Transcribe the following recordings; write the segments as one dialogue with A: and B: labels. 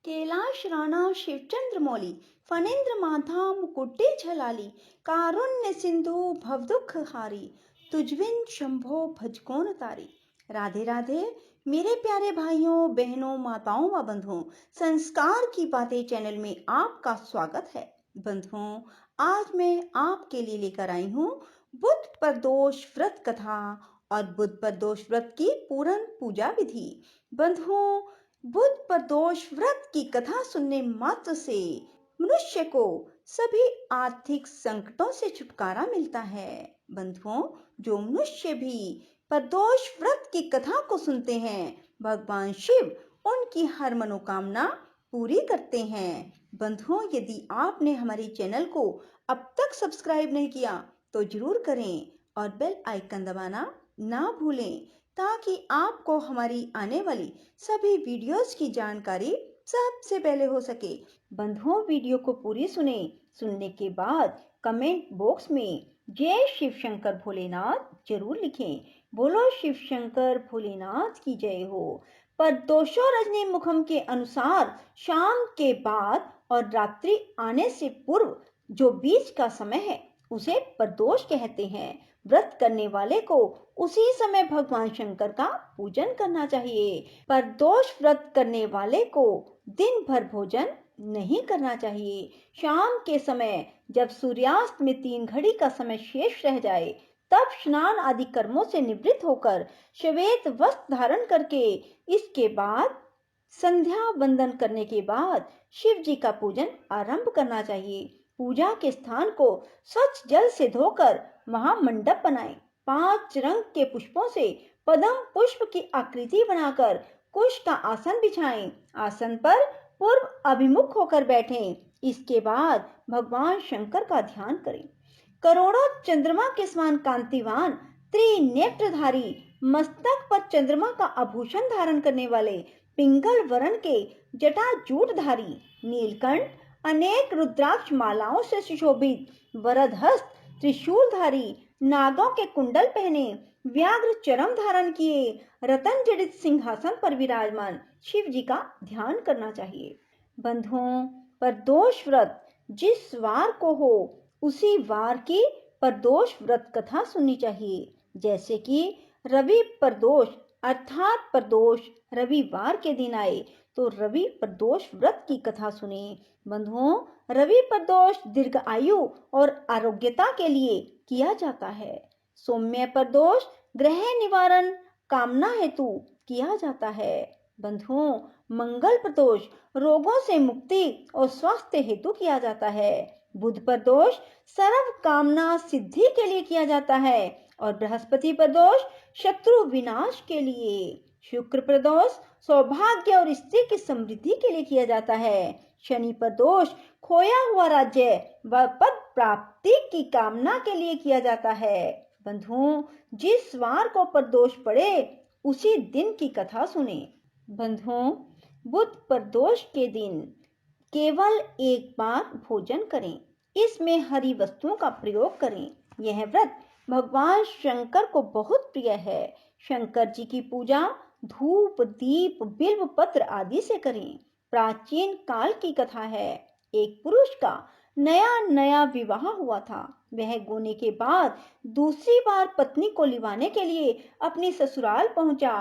A: कैलाश राणा शिवचंद्र मौली फणेन्द्र माथा मुकुटे झलाली कारुण्य सिंधु भवदुख हारी तुझविन शंभो भजकोन तारी। राधे राधे मेरे प्यारे भाइयों बहनों माताओं व बंधुओं, संस्कार की बातें चैनल में आपका स्वागत है। बंधुओं, आज मैं आपके लिए लेकर आई हूँ बुध प्रदोष व्रत कथा और बुध प्रदोष व्रत की पूर्ण पूजा विधि। बंधुओं, बुध प्रदोष व्रत की कथा सुनने मात्र से मनुष्य को सभी आर्थिक संकटों से छुटकारा मिलता है। बंधुओं, जो मनुष्य भी प्रदोष व्रत की कथा को सुनते हैं, भगवान शिव उनकी हर मनोकामना पूरी करते हैं। बंधुओं, यदि आपने हमारे चैनल को अब तक सब्सक्राइब नहीं किया तो जरूर करें और बेल आइकन दबाना ना भूलें, ताकि आपको हमारी आने वाली सभी वीडियोस की जानकारी सबसे पहले हो सके। बंधुओं, वीडियो को पूरी सुनने के बाद कमेंट बॉक्स में जय शिव शंकर भोलेनाथ जरूर लिखें। बोलो शिव शंकर भोलेनाथ की जय हो। प्रदोषो रजनी मुखम के अनुसार शाम के बाद और रात्रि आने से पूर्व जो बीच का समय है उसे प्रदोष कहते हैं। व्रत करने वाले को उसी समय भगवान शंकर का पूजन करना चाहिए। प्रदोष व्रत करने वाले को दिन भर भोजन नहीं करना चाहिए। शाम के समय जब सूर्यास्त में 3 घड़ी का समय शेष रह जाए, तब स्नान आदि कर्मों से निवृत्त होकर श्वेत वस्त्र धारण करके इसके बाद संध्या वंदन करने के बाद शिव जी का पूजन आरंभ करना चाहिए। पूजा के स्थान को स्वच्छ जल से धोकर महामंडप बनाएं। 5 रंग के पुष्पों से पद्म पुष्प की आकृति बनाकर कुश का आसन बिछाएं। आसन पर पूर्व अभिमुख होकर बैठें। इसके बाद भगवान शंकर का ध्यान करें। करोड़ों चंद्रमा के समान कांतिवान त्रिनेत्रधारी, मस्तक पर चंद्रमा का आभूषण धारण करने वाले, पिंगल वर्ण के जटाजूटधारी, नीलकंठ, अनेक रुद्राक्ष मालाओं से सुशोभित, वरदहस्त, त्रिशूलधारी, नागों के कुंडल पहने, व्याघ्र चरम धारण किए, रतन जड़ित सिंहासन पर विराजमान शिव जी का ध्यान करना चाहिए। बंधुओं, प्रदोष व्रत जिस वार को हो उसी वार की प्रदोष व्रत कथा सुननी चाहिए। जैसे कि रवि प्रदोष अर्थात प्रदोष रविवार के दिन आए तो रवि प्रदोष व्रत की कथा सुने। बंधुओं, रवि प्रदोष दीर्घ आयु और आरोग्यता के लिए किया जाता है। सौम्य प्रदोष ग्रह निवारण कामना हेतु किया जाता है। बंधुओं, मंगल प्रदोष रोगों से मुक्ति और स्वास्थ्य हेतु किया जाता है। बुध प्रदोष सर्व कामना सिद्धि के लिए किया जाता है और बृहस्पति प्रदोष शत्रु विनाश के लिए। शुक्र प्रदोष सौभाग्य और स्त्री की समृद्धि के लिए किया जाता है। शनि प्रदोष खोया हुआ राज्य व पद प्राप्ति की कामना के लिए किया जाता है। बंधुओं, जिस वार को प्रदोष पड़े उसी दिन की कथा सुने। बंधुओं, बुध प्रदोष के दिन केवल एक बार भोजन करें। इसमें हरी वस्तुओं का प्रयोग करें। यह व्रत भगवान शंकर को बहुत प्रिय है। शंकर जी की पूजा धूप दीप बिल्व पत्र आदि से करें। प्राचीन काल की कथा है। एक पुरुष का नया नया विवाह हुआ था। वह गोने के बाद दूसरी बार पत्नी को लिवाने के लिए अपनी ससुराल पहुंचा।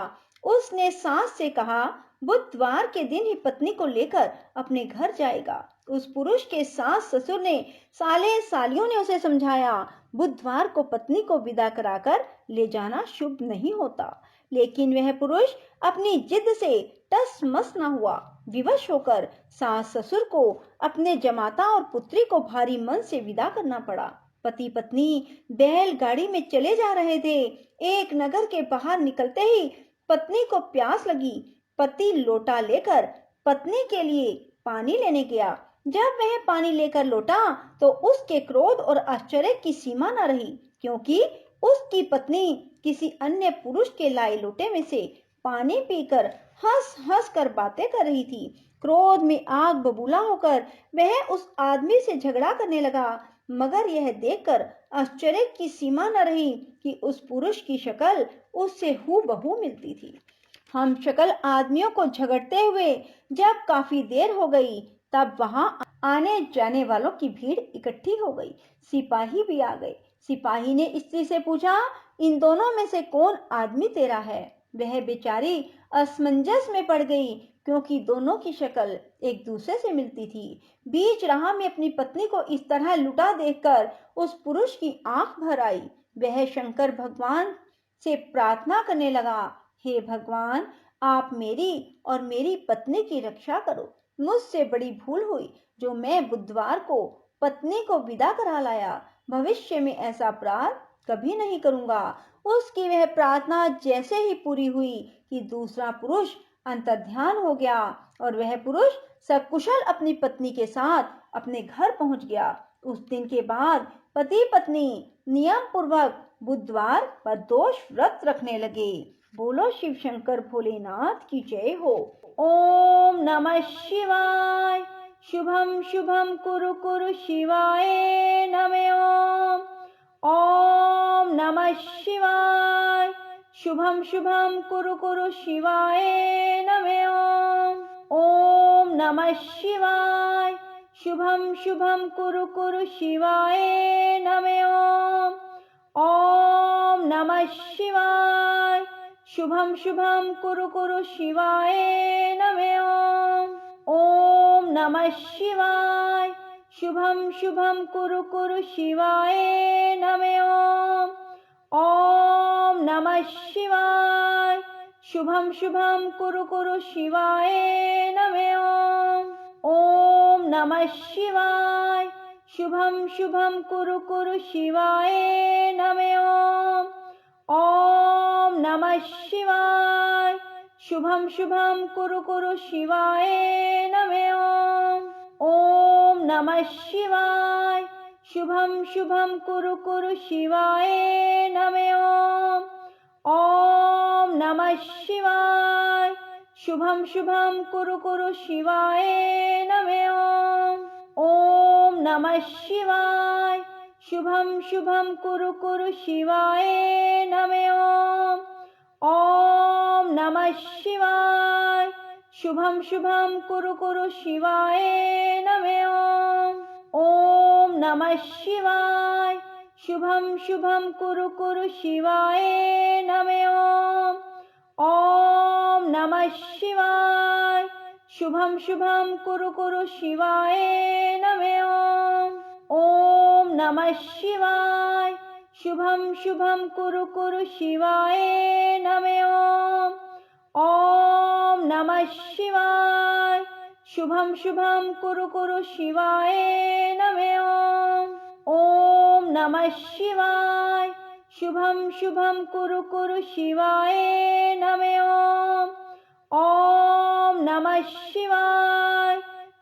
A: उसने सास से कहा बुधवार के दिन ही पत्नी को लेकर अपने घर जाएगा। उस पुरुष के सास ससुर ने साले सालियों ने उसे समझाया बुधवार को पत्नी को विदा कराकर ले जाना शुभ नहीं होता, लेकिन वह पुरुष अपनी जिद से टस मस न हुआ। विवश होकर सास ससुर को अपने जमाता और पुत्री को भारी मन से विदा करना पड़ा। पति पत्नी बैलगाड़ी में चले जा रहे थे। एक नगर के बाहर निकलते ही पत्नी को प्यास लगी। पति लोटा लेकर पत्नी के लिए पानी लेने गया। जब वह पानी लेकर लौटा तो उसके क्रोध और आश्चर्य की सीमा न रही, क्योंकि उसकी पत्नी किसी अन्य पुरुष के लाए लोटे में से पानी पीकर हंस हंस कर बातें कर रही थी। क्रोध में आग बबूला होकर वह उस आदमी से झगड़ा करने लगा, मगर यह देखकर आश्चर्य की सीमा न रही कि उस पुरुष की शक्ल उससे हूबहू मिलती थी। हम शक्ल आदमियों को झगड़ते हुए जब काफी देर हो गई, तब वहां आने जाने वालों की भीड़ इकट्ठी हो गई। सिपाही भी आ गए। सिपाही ने स्त्री से पूछा, इन दोनों में से कौन आदमी तेरा है? वह बेचारी असमंजस में पड़ गई, क्योंकि दोनों की शक्ल एक दूसरे से मिलती थी। बीच राह में अपनी पत्नी को इस तरह लुटा देखकर उस पुरुष की आंख भर आई। वह शंकर भगवान से प्रार्थना करने लगा, हे भगवान, आप मेरी और मेरी पत्नी की रक्षा करो। मुझसे बड़ी भूल हुई जो मैं बुधवार को पत्नी को विदा करा लाया। भविष्य में ऐसा अपराध कभी नहीं करूंगा। उसकी वह प्रार्थना जैसे ही पूरी हुई कि दूसरा पुरुष अंतर्ध्यान हो गया और वह पुरुष सकुशल अपनी पत्नी के साथ अपने घर पहुंच गया। उस दिन के बाद पति पत्नी नियम पूर्वक बुधवार पर दोष व्रत रखने लगे। बोलो शिव शंकर भोलेनाथ की जय हो। ओम नमः शिवाय। शुभम शुभम कुरु कुरु शिवाय नमः ओम। ओम नमः शिवाय। शुभम शुभम कुरु कुरु शिवाय नमः ओम। ओम नमः शिवाय। शुभम शुभम कुरु कुरु शिवाय नमः ओम। ओम नमः शिवाय। शुभम शुभम कुरु कुरु शिवाय नमः ओम। ओम नमः शिवाय। शुभम शुभम कुरु कुरु शिवाय नमः ओम। ओम नमः शिवाय। शुभम शुभम कुरु कुरु शिवाय नमः ओम। ओम नमः शिवाय। शुभम शुभम कुरु कुरु शिवाय नमः ओम। ओम नमः शिवाय। शुभम शुभम कुरु कुरु शिवाय नमः ओम। ओम नमः शिवाय। शुभम शुभम कुरु कुरु शिवाय नमः ओम। ओम नमः शिवाय। शुभम शुभम कुरु कुरु शिवाय नमः ओम। ओम नमः शिवाय। शुभम शुभम कुरु कुरु शिवाय नमः ओम। ओम नमः शिवाय। शुभम शुभम कुरु कुरु शिवाय नमः ओम। ओम नमः शिवाय। शुभम शुभम कुरु कुरु शिवाय नमः ओम। ओम नमः शिवाय। शुभम शुभम कुरु कुरु शिवाय नमः ओम। ओम नमः शिवाय। शुभम शुभम कुरु कुरु शिवाय नमः ओम। ओम नमः शिवाय। शुभम शुभम कुरु कुरु शिवाय नमः ओम। ओम नमः शिवाय। शुभम शुभम कुरु कुरु शिवाय नमः ओम। ओम नमः शिवाय। शुभम शुभम कुरु कुरु शिवाय नमः ओम। ओम नमः शिवाय।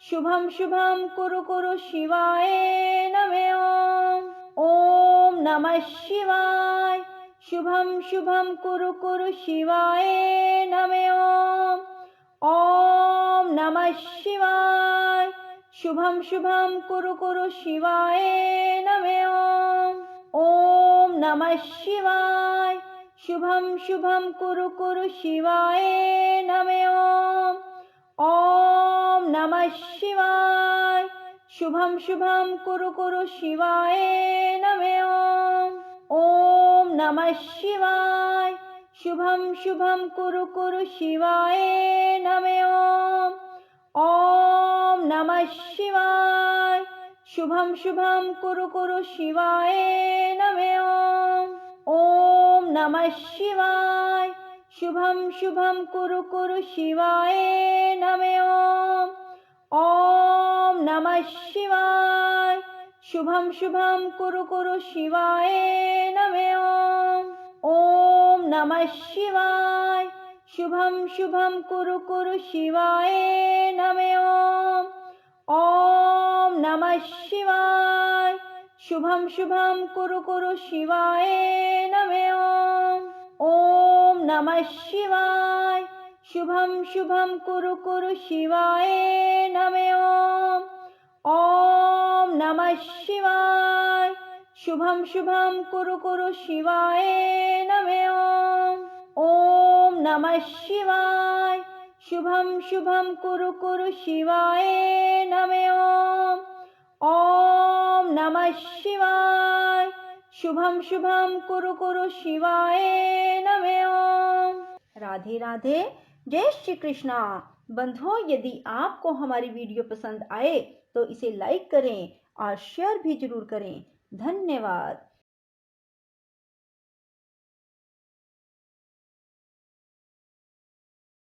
A: शुभम शुभम कुरु कुरु शिवाय नमः ओम। ओम नमः शिवाय। शुभम शुभम कुरु कुरु शिवाय नमः ओम। ओम नमः शिवाय। शुभम शुभम कुरु कुरु शिवाय नमः ओम। ओम नमः शिवाय। शुभम शुभम कुरु कुरु शिवाय नमः ओम। ओम नमः शिवाय। शुभम शुभम कुरु कुरु शिवाय नमः ओम। ओम नमः शिवाय। शुभम शुभम कुरु कुरु शिवाय नमः ओम। ओम नमः शिवाय। शुभम शुभम कुरु कुरु शिवाय नमः ओम। ओम नमः शिवाय। शुभम शुभम कुरु कुरु शिवाय नमः ओम। ओम नमः शिवाय। शुभम शुभम कुरु कुरु शिवाय नमः ओम। ओम नमः शिवाय। शुभम शुभम कुरु कुरु शिवाय नमः ओम। ओम नमः शिवाय। शुभम शुभम कुरु कुरु शिवाय नमः ओम। ओम नमः शिवाय। शुभम शुभम कुरु कुरु शिवाय नमः ओम। ओम नमः शिवाय। शुभम शुभम कुरु कुरु शिवाय नमः ओम नमः शिवाय। शुभम शुभम कुरु कुरु शिवाय नमः ओम। राधे राधे, जय श्री कृष्णा। बंधुओं, यदि आपको हमारी वीडियो पसंद आए तो इसे लाइक करें और शेयर भी जरूर करें। धन्यवाद।